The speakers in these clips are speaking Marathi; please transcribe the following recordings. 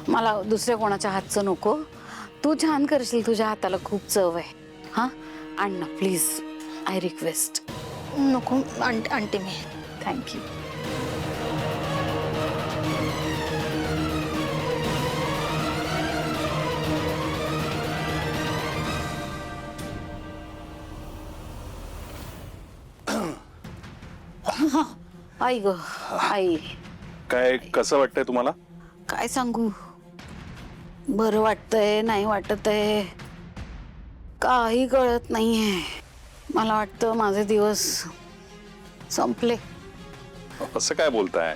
मला दुसऱ्या कोणाच्या हातचं नको. तू छान करशील, तुझ्या हाताला खूप चव आहे. हां आण ना प्लीज, आय रिक्वेस्ट. नको आणते मी. थँक्यू. आई ग आई, काय कसं वाटतंय तुम्हाला? काय सांगू, बरं वाटतंय नाही वाटतंय, काही कळत नाहीये. मला वाटतं माझे दिवस संपले. असं काय बोलताय?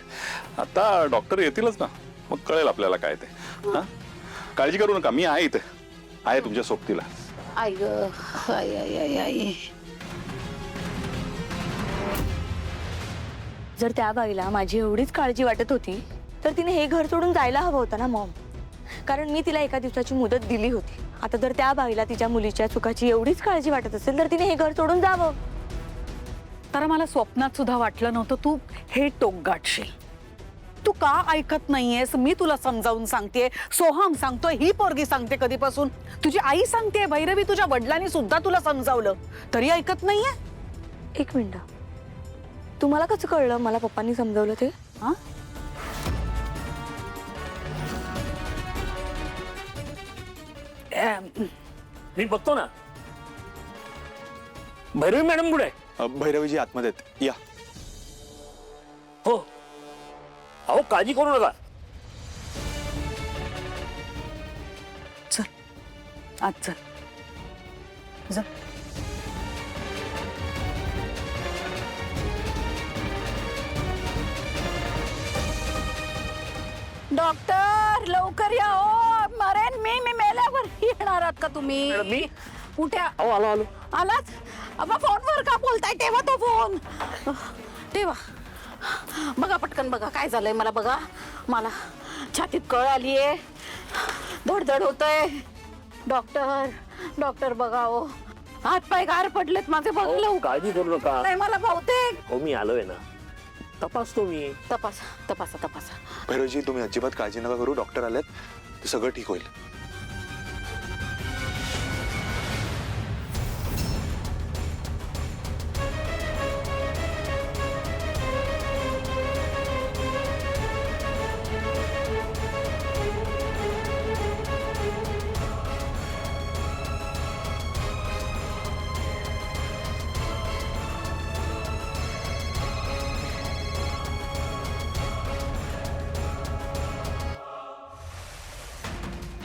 आता डॉक्टर येतीलच ना, मग कळेल आपल्याला काय ते. हा, काळजी करू नका, मी आहे इथे, आहे तुमच्या सोबतीला. आई ग आई आई आई आई. जर त्या बाईला माझी एवढीच काळजी वाटत होती तर तिने हे घर सोडून जायला हवं होतं ना मॉम. कारण मी तिला एका दिवसाची मुदत दिली होती. आता जर त्या बाईला तिच्या मुलीच्या सुखाची एवढीच काळजी वाटत असेल तर तिने हे घर सोडून जावं. तर मला स्वप्नात सुद्धा वाटलं नव्हतं तू हे टोक गाठशील. तू का ऐकत नाहीयेस? मी तुला समजावून सांगतेय, सोहम सांगतोय, ही पोरगी सांगते कधीपासून, तुझी आई सांगते, भैरवी तुझ्या वडिलांनी सुद्धा तुला समजावलं, तरी ऐकत नाहीये. एक मिनिट, तुम्हाला कसं कळलं मला पप्पांनी समजावलं ते? हा, मी बघतो ना. भैरवी मॅडम कुठे आहे? भैरवीजी आतमध्ये आहेत, या. हो, अहो काळजी करू नका. चल आज चल जा. डॉक्टर लवकर या हो, मरेन मी मेल्यावर. येणार आहात का तुम्ही? मॅडम, मी? उठ्या. अहो आलो आलो. आलाच? अबा फोनवर का बोलताय? ठेवा तो फोन, ठेवा. बघा पटकन बघा काय झालंय मला. बघा, मला छातीत कळ आलीये, धडधड होतय. डॉक्टर डॉक्टर बघा हो, हात पाय गार पडलेत माझे. बघ अहो, लवकर. काळजी करू नका. नाही मला बहुतेक. हो मी आलोय ना, तपासतो मी. तपासा तपासा तपासा. भैरवीजी तुम्ही अजिबात काळजी नका करू, डॉक्टर आलेत, ते सगळं ठीक होईल.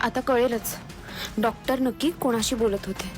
आता कळेलच डॉक्टर नक्की कोणाशी बोलत होते.